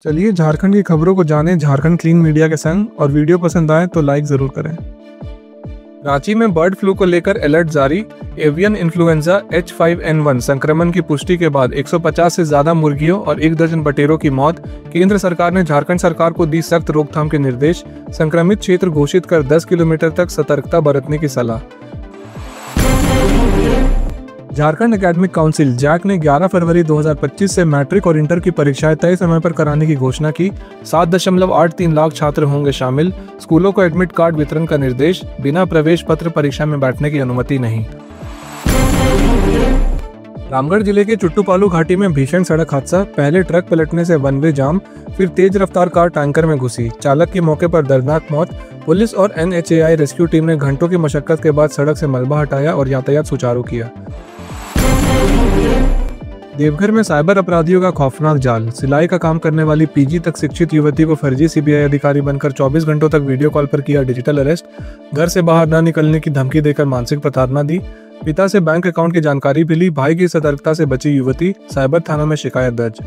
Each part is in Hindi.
चलिए झारखंड की खबरों को जानें झारखंड क्लीन मीडिया के संग। और वीडियो पसंद आए तो लाइक जरूर करें। रांची में बर्ड फ्लू को लेकर अलर्ट जारी। एवियन इन्फ्लुएंजा H5N1 संक्रमण की पुष्टि के बाद 150 से ज्यादा मुर्गियों और 1 दर्जन बटेरों की मौत। केंद्र सरकार ने झारखंड सरकार को दी सख्त रोकथाम के निर्देश। संक्रमित क्षेत्र घोषित कर 10 किलोमीटर तक सतर्कता बरतने की सलाह। झारखंड एकेडमिक काउंसिल जैक ने 11 फरवरी 2025 से मैट्रिक और इंटर की परीक्षाएं तय समय पर कराने की घोषणा की। 7.83 लाख छात्र होंगे शामिल। स्कूलों को एडमिट कार्ड वितरण का निर्देश। बिना प्रवेश पत्र परीक्षा में बैठने की अनुमति नहीं। रामगढ़ जिले के चुट्टूपालू घाटी में भीषण सड़क हादसा। पहले ट्रक पलटने से वन वे जाम, फिर तेज रफ्तार कार टैंकर में घुसी। चालक की मौके पर दर्दनाक मौत। पुलिस और NHAI रेस्क्यू टीम ने घंटों की मशक्कत के बाद सड़क से मलबा हटाया और यातायात सुचारू किया। देवघर में साइबर अपराधियों का खौफनाक जाल। सिलाई का काम करने वाली PG तक शिक्षित युवती को फर्जी CBI अधिकारी बनकर 24 घंटों तक वीडियो कॉल पर किया डिजिटल अरेस्ट। घर से बाहर न निकलने की धमकी देकर मानसिक प्रताड़ना दी। पिता से बैंक अकाउंट की जानकारी भी ली। भाई की सतर्कता से बची युवती। साइबर थाना में शिकायत दर्ज।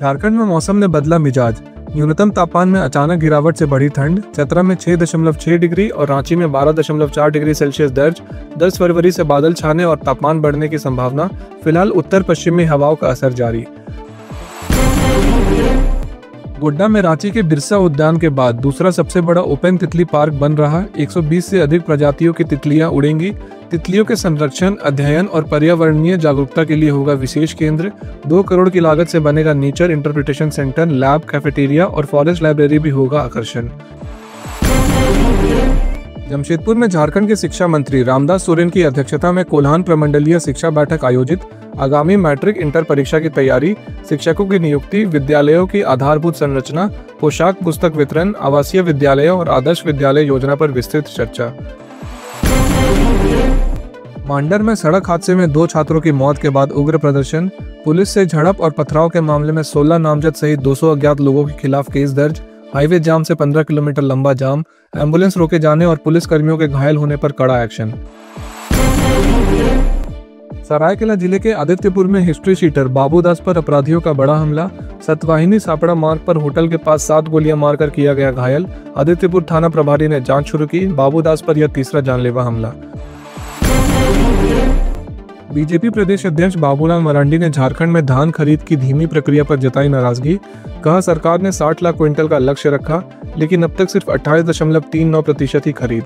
झारखंड में मौसम ने बदला मिजाज। न्यूनतम तापमान में अचानक गिरावट से बढ़ी ठंड। चतरा में 6.6 डिग्री और रांची में 12.4 डिग्री सेल्सियस दर्ज। 10 फरवरी से बादल छाने और तापमान बढ़ने की संभावना। फिलहाल उत्तर पश्चिमी हवाओं का असर जारी। गोड्डा में रांची के बिरसा उद्यान के बाद दूसरा सबसे बड़ा ओपन तितली पार्क बन रहा। 120 से अधिक प्रजातियों की तितलियां उड़ेंगी। तितलियों के संरक्षण, अध्ययन और पर्यावरणीय जागरूकता के लिए होगा विशेष केंद्र। 2 करोड़ की लागत से बनेगा nature interpretation centre, lab, cafeteria और फॉरेस्ट लाइब्रेरी भी होगा आकर्षण। जमशेदपुर में झारखंड के शिक्षा मंत्री रामदास सोरेन की अध्यक्षता में कोल्हान प्रमंडलीय शिक्षा बैठक आयोजित। आगामी मैट्रिक इंटर परीक्षा की तैयारी, शिक्षकों की नियुक्ति, विद्यालयों की आधारभूत संरचना, पोशाक पुस्तक वितरण, आवासीय विद्यालयों और आदर्श विद्यालय योजना पर विस्तृत चर्चा। मांडर में सड़क हादसे में 2 छात्रों की मौत के बाद उग्र प्रदर्शन। पुलिस से झड़प और पथराव के मामले में 16 नामजद सहित 200 अज्ञात लोगों के खिलाफ केस दर्ज। हाईवे जाम से 15 किलोमीटर लंबा जाम। एम्बुलेंस रोके जाने और पुलिस कर्मियों के घायल होने पर कड़ा एक्शन। सरायकेला जिले के आदित्यपुर में हिस्ट्री शीटर बाबूदास पर अपराधियों का बड़ा हमला। सतवाहिनी सापड़ा मार्ग पर होटल के पास 7 गोलियां मारकर किया गया घायल। आदित्यपुर थाना प्रभारी ने जांच शुरू की। बाबूदास पर यह तीसरा जानलेवा हमला। बीजेपी प्रदेश अध्यक्ष बाबूलाल मरांडी ने झारखंड में धान खरीद की धीमी प्रक्रिया पर जताई नाराजगी। कहा सरकार ने 60 लाख क्विंटल का लक्ष्य रखा, लेकिन अब तक सिर्फ 28.39% ही खरीद।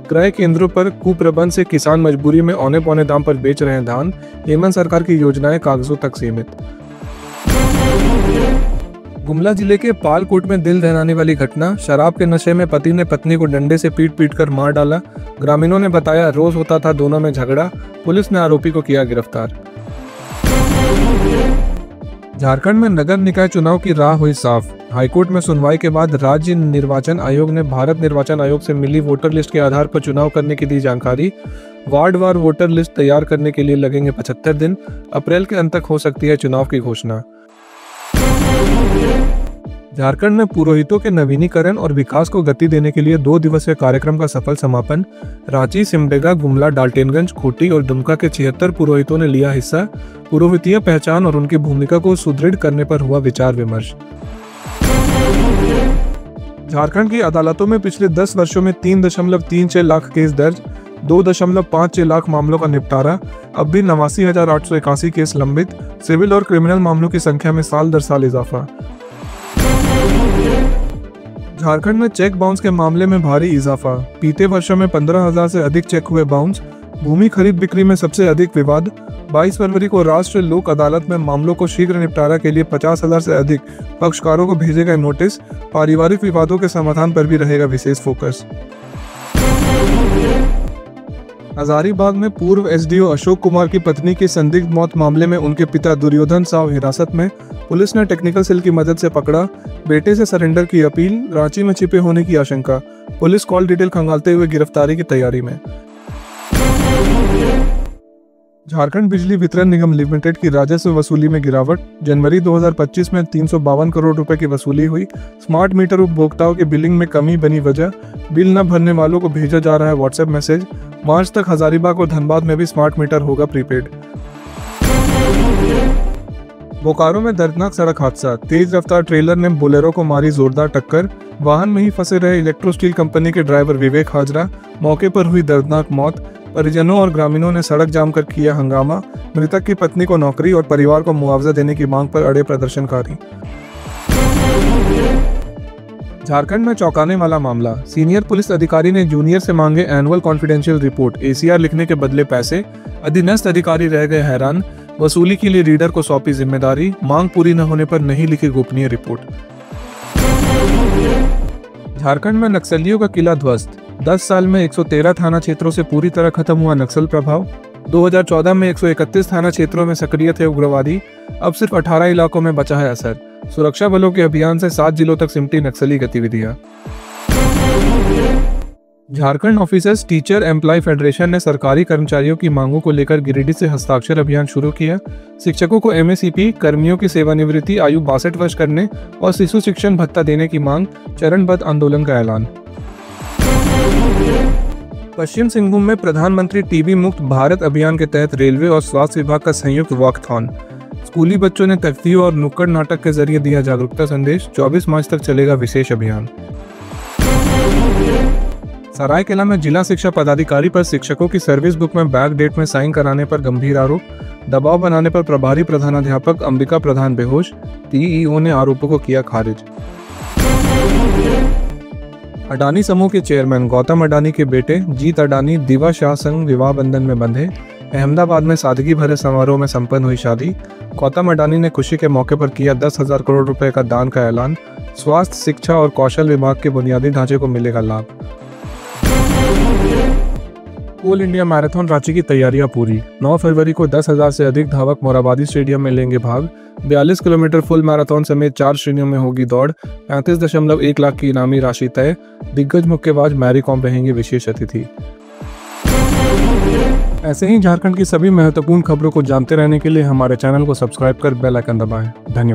क्रय केंद्रों पर कुप्रबंध से किसान मजबूरी में औने पौने दाम पर बेच रहे हैं धान। हेमंत सरकार की योजनाएं कागजों तक सीमित। गुमला जिले के पालकोट में दिल दहलाने वाली घटना। शराब के नशे में पति ने पत्नी को डंडे से पीट कर मार डाला। ग्रामीणों ने बताया रोज होता था दोनों में झगड़ा। पुलिस ने आरोपी को किया गिरफ्तार। झारखंड में नगर निकाय चुनाव की राह हुई साफ। हाईकोर्ट में सुनवाई के बाद राज्य निर्वाचन आयोग ने भारत निर्वाचन आयोग से मिली वोटर लिस्ट के आधार पर चुनाव करने की दी जानकारी। वार्डवार वोटर लिस्ट तैयार करने के लिए लगेंगे 75 दिन। अप्रैल के अंत तक हो सकती है चुनाव की घोषणा। झारखंड में पुरोहितों के नवीनीकरण और विकास को गति देने के लिए 2 दिवसीय कार्यक्रम का सफल समापन। रांची, सिमडेगा, गुमला, डाल्टनगंज, खूंटी और दुमका के 76 पुरोहितों ने लिया हिस्सा। पुरोहितीय पहचान और उनकी भूमिका को सुदृढ़ करने पर हुआ विचार विमर्श। झारखंड की अदालतों में पिछले 10 वर्षों में 3.36 लाख केस दर्ज। 2.56 लाख मामलों का निपटारा। अब भी 89,881 केस लंबित। सिविल और क्रिमिनल मामलों की संख्या में साल दर साल इजाफा। झारखंड में चेक बाउंस के मामले में भारी इजाफा। बीते वर्षों में 15,000 से अधिक चेक हुए बाउंस। भूमि खरीद बिक्री में सबसे अधिक विवाद। 22 फरवरी को राष्ट्रीय लोक अदालत में मामलों को शीघ्र निपटारा के लिए 50,000 से अधिक पक्षकारों को भेजे गए नोटिस। पारिवारिक विवादों के समाधान पर भी रहेगा विशेष फोकस। हजारीबाग में पूर्व SDO अशोक कुमार की पत्नी की संदिग्ध मौत मामले में उनके पिता दुर्योधन साव हिरासत में। पुलिस ने टेक्निकल सेल की मदद से पकड़ा। बेटे से सरेंडर की अपील। रांची में छिपे होने की आशंका। पुलिस कॉल डिटेल खंगालते हुए गिरफ्तारी की तैयारी में। झारखंड बिजली वितरण निगम लिमिटेड की राजस्व वसूली में गिरावट। जनवरी 2025 में 352 करोड़ रुपए की वसूली हुई। स्मार्ट मीटर उपभोक्ताओं की बिलिंग में कमी बनी वजह। बिल न भरने वालों को भेजा जा रहा है व्हाट्सएप मैसेज। मार्च तक हजारीबाग और धनबाद में भी स्मार्ट मीटर होगा प्रीपेड। बोकारो में दर्दनाक सड़क हादसा, तेज रफ्तार ट्रेलर ने बोलेरो को मारी जोरदार टक्कर। वाहन में ही फंसे रहे इलेक्ट्रो स्टील कंपनी के ड्राइवर विवेक हाजरा, मौके पर हुई दर्दनाक मौत। परिजनों और ग्रामीणों ने सड़क जाम कर किया हंगामा। मृतक की पत्नी को नौकरी और परिवार को मुआवजा देने की मांग पर अड़े प्रदर्शनकारी। झारखंड में चौंकाने वाला मामला, सीनियर पुलिस अधिकारी ने जूनियर से मांगे एनुअल कॉन्फिडेंशियल रिपोर्ट, एसीआर लिखने के बदले पैसे। अधीनस्थ अधिकारी रह गए हैरान, वसूली के लिए रीडर को सौंपी जिम्मेदारी, मांग पूरी न होने पर नहीं लिखी गोपनीय रिपोर्ट। झारखंड में नक्सलियों का किला ध्वस्त, 10 साल में 113 थाना क्षेत्रों से पूरी तरह खत्म हुआ नक्सल प्रभाव। 2014 में 131 थाना क्षेत्रों में सक्रिय थे उग्रवादी, अब सिर्फ 18 इलाकों में बचा है असर। सुरक्षा बलों के अभियान से 7 जिलों तक सिमटी नक्सली गतिविधियां। Jharkhand officers teacher employee federation ने सरकारी कर्मचारियों की मांगों को लेकर गिरिडीह से हस्ताक्षर अभियान शुरू किया। शिक्षकों को एमएसईपी, कर्मियों की सेवानिवृत्ति आयु 62 वर्ष करने और शिशु शिक्षण भत्ता देने की मांग, चरणबद्ध आंदोलन का ऐलान। पश्चिम सिंहभूम में प्रधानमंत्री टीबी मुक्त भारत अभियान के तहत रेलवे और स्वास्थ्य विभाग का संयुक्त वॉकथॉन। स्कूली बच्चों ने तख्तियों और नुक्कड़ नाटक के जरिए दिया जागरूकता संदेश। 24 मार्च तक चलेगा विशेष अभियान। सरायकेला में जिला शिक्षा पदाधिकारी पर शिक्षकों की सर्विस बुक में बैक डेट में साइन कराने पर गंभीर आरोप। दबाव बनाने पर प्रभारी प्रधानाध्यापक अंबिका प्रधान बेहोश, टीईओ ने आरोपों को किया खारिज। अडानी समूह के चेयरमैन गौतम अडानी के बेटे जीत अडानी दिवा शाह संग विवाह बंधन में बंधे। अहमदाबाद में सादगी भरे समारोह में संपन्न हुई शादी। गौतम अडानी ने खुशी के मौके पर किया 10,000 करोड़ रुपए का दान का ऐलान। स्वास्थ्य, शिक्षा और कौशल विभाग के बुनियादी ढांचे को मिलेगा लाभ। कोल इंडिया मैराथन रांची की तैयारियां पूरी। 9 फरवरी को 10,000 से अधिक धावक मोराबादी स्टेडियम में लेंगे भाग। 42 किलोमीटर फुल मैराथन समेत 4 श्रेणियों में होगी दौड़। 35.1 लाख की इनामी राशि तय। दिग्गज मुक्केबाज मैरी कॉम रहेंगे विशेष अतिथि। ऐसे ही झारखंड की सभी महत्वपूर्ण खबरों को जानते रहने के लिए हमारे चैनल को सब्सक्राइब कर बेल आइकन दबाएं। धन्यवाद।